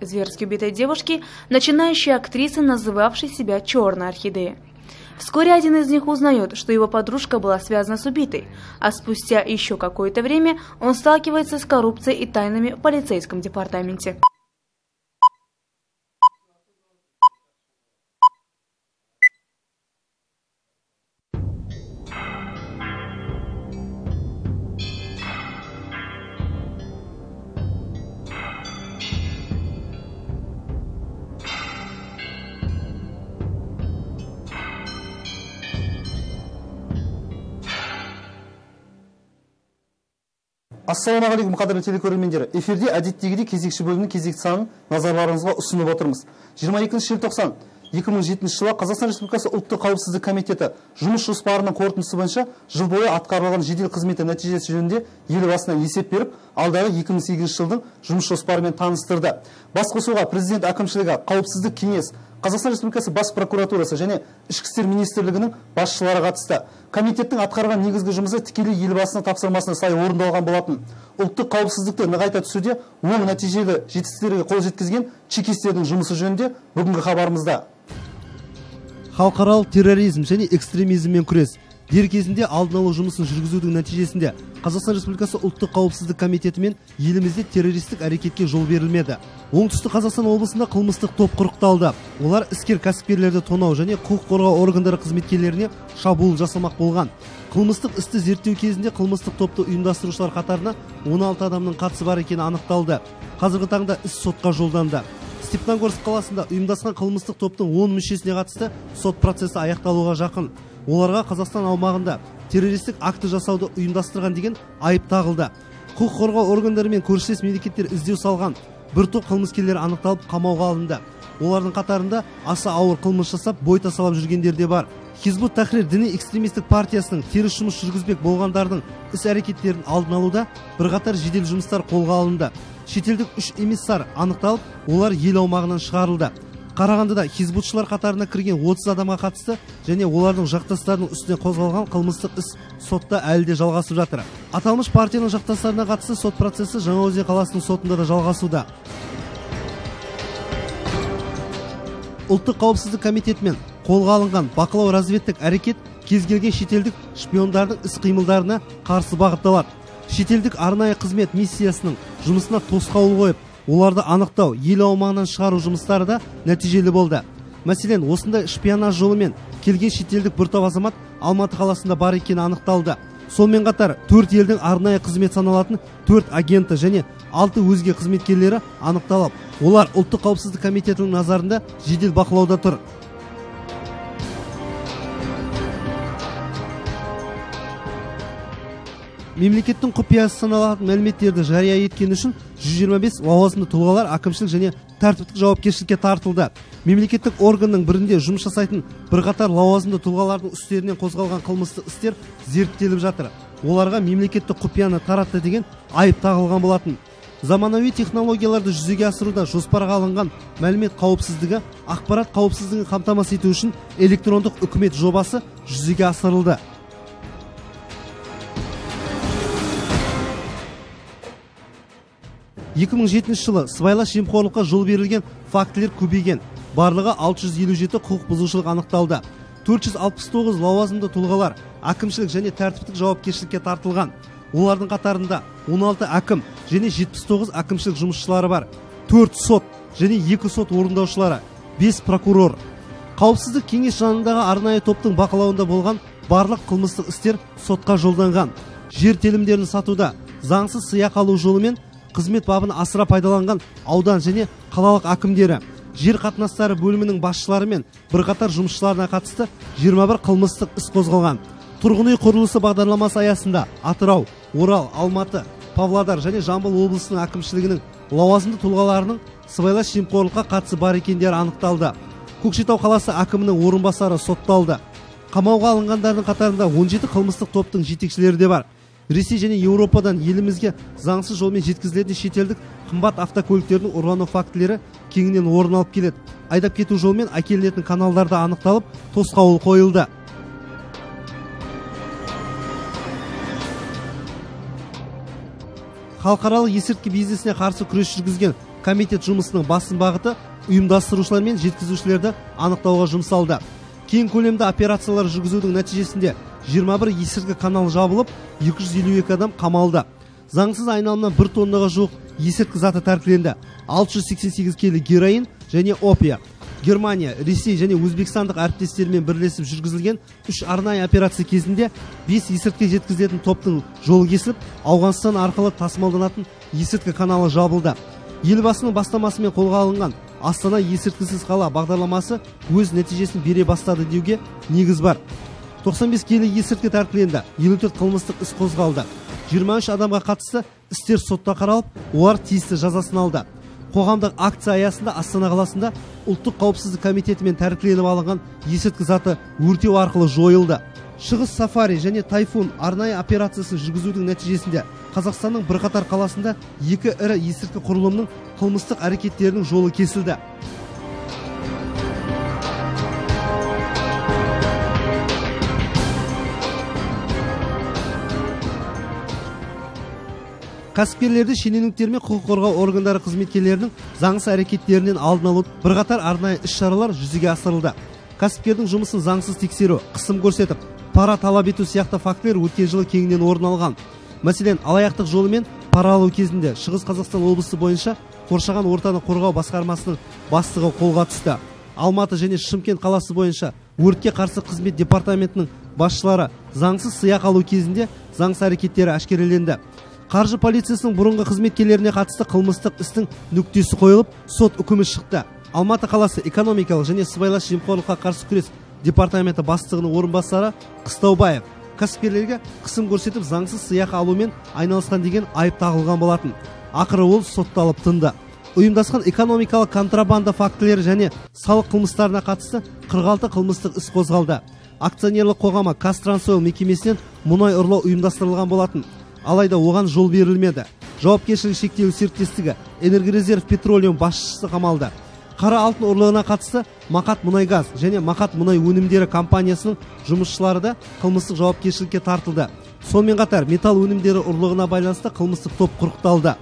Зверски убитой девушки, начинающей актрисы, называвшей себя «Черной орхидеей». Вскоре один из них узнает, что его подружка была связана с убитой, а спустя еще какое-то время он сталкивается с коррупцией и тайнами в полицейском департаменте. Ассалаумағалейкум, қадірлі телекөрермендер. Эфирде әдеттегідей кезекші бөлімнің кезекті санын назарларыңызға ұсынып отырмыз. 22 желтоқсан 2007 жылы Қазақстан Республикасы ұлттық қауіпсіздік комитеті жұмыс жоспарының қорытындысы бойынша жыл бойы атқарылған жедел қызметі нәтижесі жөнінде елбасына есеп беріп, алдағы 2008 жылдың жұмыс жоспарымен таныстырды. Басқосуға президент әкімшілігі, қауіпсіздік кеңес, Қазақстан Республикасы бас прокуратурасы және ішкі істер министрлігінің басшылары қатысты. Комитеттің атқарған негізгі жұмысы тікелей елбасының тапсырмасына сай орындалған болатын. Ұлттық қауіпсіздікті нығайта түсуде оң нәтижелі жетістіктерге қол жеткізген чекистердің жұмысы жөнінде бүгінгі хабарымызда. Халықаралық терроризм және экстремизммен күрес дер кезінде алдын алу жұмысын жүргізудің нәтижесінде Қазақстан Республикасы ұлттық қауіпсіздік комитетімен елімізде террористік әрекетке жол берілмеді. Оңтүстік Қазақстан облысында қылмыстық топ құрықталды. Олар іскер кәсіпкерлерді тонау және құқық қорғау органдары қызметкерлеріне шабуыл жасамақ болған. Қылмыстық істі зерттеу кезінде қылмыстық топты ұйымдастырушылар қатарына 16 адамның қатысы бар екені анықталды. Қазіргі таңда іс сотқа жолданды. Степногорск қаласында ұйымдасқан қылмыстық топтың 10 мүшесіне қатысты сот процесі аяқталуға жақын. Оларға Қазақстан аумағында террористік акті жасауды ұйымдастырған деген айып тағылды. Құқық қорғау органдары мен көршілес мемлекеттер іздеу салған. Бір топ қылмыскерлер анықталып қамауға алынды. Олардың қатарында аса ауыр қылмыс жасап, бой тасалап жүргендер де бар. Хизбут Тахрир діни экстремистік партиясының теріс жұмыс жүргізбек болғандардың іс-әрекеттерін алдын алуда бірқатар жедел жұмыстар қолға алынды. Шетелдік 3 эмиссар анықталып, олар ел аумағынан шығарылды. Қарағандыда хизбутшылар қатарына кірген 30 адамға қатысты және олардың жақтастарының үстіне қозғалған қылмыстық іс сотта әлі де жалғасып жатыр. Аталмыш партияның жақтастарына қатысты сот процесі Жаңаөзен қаласының сотында да жалғасуда. Ұлттық қауіпсіздік комитетімен қолға алынған бақылау разведтік әрекет кез келген шетелдік шпиондардың іс-қимылдарына қарсы бағытталады. Шетелдік арнайы қызмет миссиясының жұмысына тосқауыл қойып, оларды анықтау, ел аумағынан шығару жұмыстары да нәтижелі болды. Мәселен, осындай шпионаж жолымен келген шетелдік бір топ азамат Алматы қаласында бар екені анықталды. Сонымен қатар 4 елдің арнайы қызмет саналатын 4 агенті және 6 өзге қызметкерлері анықталып, олар ұлттық қауіпсіздік комитетінің назарында жедел бақылауда тұр. Мемлекеттің құпиясы саналатын мәліметтерді жария еткен үшін 125 лауазымды тұлғалар әкімшілік және тәртіптік жауапкершілікке тартылды. Мемлекеттік органның бірінде жұмыс жасайтын бірқатар лауазымды тұлғалардың үстерінен қозғалған қылмыстық істер зерттеліп жатыр. Оларға мемлекеттік құпияны таратты деген айып тағылған болатын. Заманауи технологияларды жүзеге асыруда жоспарға алынған мәлімет қауіпсіздігі, ақпарат қауіпсіздігін қамтамасыз ету үшін электрондық үкімет жобасы жүзеге асырылды. 2007 жылы сыбайлас жемқорлыққа жол берілген фактілер көбейген. Барлығы 657 құқық бұзушылық анықталды. 469 лауазымды тұлғалар әкімшілік және тәртіптік жауапкершілікке тартылған. Олардың қатарында 16 әкім және 79 әкімшілік жұмысшылары бар. 4 сот және 2 сот орындаушылары, 5 прокурор. Қауіпсіздік кеңес жанындағы арнайы топтың бақылауында болған барлық қылмыстық істер сотқа жолданған. Жер телімдерін сатуда заңсыз сыйақы алу жолымен қызмет бабын асыра пайдаланған аудан және қалалық әкімдері, жер қатынастары бөлімінің басшылары мен бірқатар жұмысшыларына қатысты 21 қылмыстық іс қозғалған. Тұрғын үй құрылысы бағдарламасы аясында Атырау, Орал, Алматы, Павлодар және Жамбыл облысының әкімшілігінің лауазымды тұлғаларының сыбайлас жемқорлыққа қатысы бар екендері анықталды. Көкшетау қаласы әкімінің орынбасары сотталды. Қамауға алынғандардың қатарында 17 қылмыстық топтың жетекшілері де бар. Ресей және Еуропадан елімізге заңсыз жолмен жеткізілетін шетелдік қымбат автокөліктердің ұрлану фактілері кеңінен орын алып келеді. Айдап кету жолмен әкелінетін каналдарда анықталып, тосқауыл қойылды. Халықаралық есірткі бизнесіне қарсы күрес жүргізген комитет жұмысының басым бағыты ұйымдастырушылар мен жеткізушілерді анықтауға жұмсалды. Кең көлемді операциялар жүргізудің нәтижесінде 21 есірткі канал жабылып, 252 адам қамалды. Заңсыз айналымнан 1 тоннаға жуық есірткі заты тәркіленді. 688 келі героин және опия. Германия, Ресей және Өзбекстандық әріптестермен бірлесіп жүргізілген 3 арнайы операция кезінде 5 есірткі жеткізілетін топтың жолы кесіліп, Ауғанстан арқылы тасымалданатын есірткі каналы жабылды. Елбасының бастамасымен қолға алынған Астана есірткісіз қала бағдарламасы өз нәтижесін бере бастады деуге негіз бар. 95 келі есірткі тәркіленді, 54 қылмыстық іс қозғалды. 23 адамға қатысты істер сотта қаралып, олар тиісті жазасын алды. Қоғамдық акция аясында Астана қаласында ұлттық қауіпсіздік комитетімен тәркіленіп алынған есірткі заты өртеу арқылы жойылды. Шығыс сафари және тайфун арнайы операциясын жүргізудің нәтижесінде Қазақстанның бірқатар қаласында 2 ірі есірткі құрылымның қылмыстық әрекеттерінің жолы кесілді. Кәсіпкерлерді шенеуніктер мен құқық қорғау органдары қызметкерлерінің заңсыз әрекеттерінен алдын алу бірқатар арнайы іс-шаралар жүзеге асырылды. Кәсіпкердің жұмысын заңсыз тексеру, қысым көрсетіп, пара талап ету сияқты фактілер өткен жылы кеңінен орын алған. Мәселен, алаяқтық жолымен пара алу кезінде Шығыс Қазақстан облысы бойынша қоршаған ортаны қорғау басқармасының бастығы қолға түсті. Алматы және Шымкент қаласы бойынша өртке қарсы қызмет департаментінің басшылары заңсыз сыйақы алу кезінде заңсыз әрекеттері әшкереленді. Қаржы полициясының бұрынғы қызметкерлеріне қатысты қылмыстық істің нүктесі қойылып, сот үкімі шықты. Алматы қаласы экономикалық және сыбайлас жемқорлыққа қарсы күрес департаменті бастығының орынбасары Қыстаубаев кәсіпкерлерге қысым көрсетіп заңсыз сыйақы алумен айналысқан деген айып тағылған болатын. Ақыры ол сотталып тынды. Ұйымдасқан экономикалық контрабанда фактілері және салық қылмыстарына қатысты 46 қылмыстық іс қозғалды. Акционерлік қоғамы Қазтрансойл мекемесінен мұнай ұрлау ұйымдастырылған болатын. Алайда оған жол берілмеді. Жауапкершілігі шектеулі серіктестігі Энергорезерв Петролиум басшысы қамалды. Қара алтын ұрлығына қатысты Мақат Мұнайгаз және Мақат Мұнай өнімдері компаниясының жұмысшылары да қылмыстық жауапкершілікке тартылды. Сонымен қатар металл өнімдері ұрлығына байланысты қылмыстық топ құрықталды.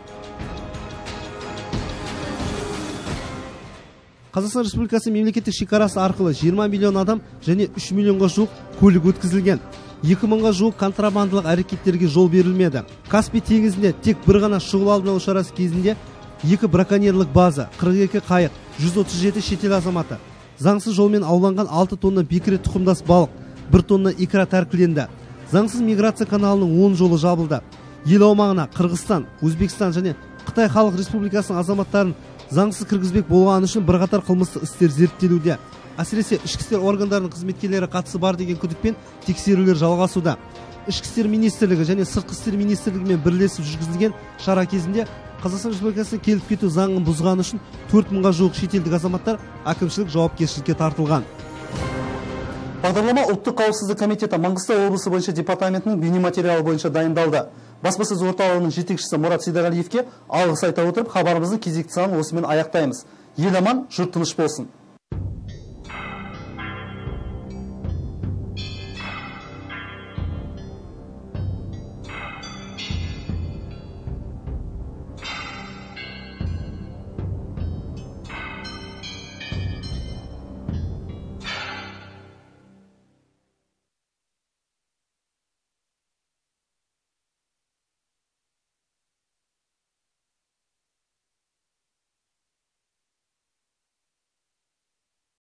Қазақстан Республикасы мемлекеттік шекарасы арқылы 20 миллион адам және 3 миллионға жуық көлік өткізілген. 2000-ға жуық контрабандалық әрекеттерге жол берілмеді. Каспий теңізінде тек бір ғана шұғыл алдын алу шарасы кезінде 2 браконьерлік база, 42 қайық, 137 шетел азаматы, заңсыз жолмен ауланған 6 тонна бекіре тұқымдас балық, 1 тонна икра тәркіленді. Заңсыз миграция каналының 10 жолы жабылды. Ел аумағына Қырғызстан, Өзбекстан және Қытай Халық Республикасының азаматтарын заңсыз кіргізбек болғаны үшін бірқатар қылмыстық істер зерттелуде. Әсіресе ішкі істер органдарының қызметкерлері қатысы бар деген күдікпен тексерулер жалғасуда. Ішкі істер министрлігі және сыртқы істер министрлігімен бірлесіп жүргізілген шара кезінде Қазақстан Республикасының келіп кету заңын бұзғаны үшін 4000-ға жуық шетелдік азаматтар әкімшілік жауапкершілікке тартылған. Бағдарлама ұлттық қауіпсіздік комитеті Маңғыстау облысы бойынша департаментінің бейнематериалы бойынша дайындалды. Баспасөз орталығының жетекшісі Мұрат Сейдағалиевке алғыс айта отырып, хабарымыздың кезекті санын осымен аяқтаймыз. Ел аман, жұрт тыныш болсын.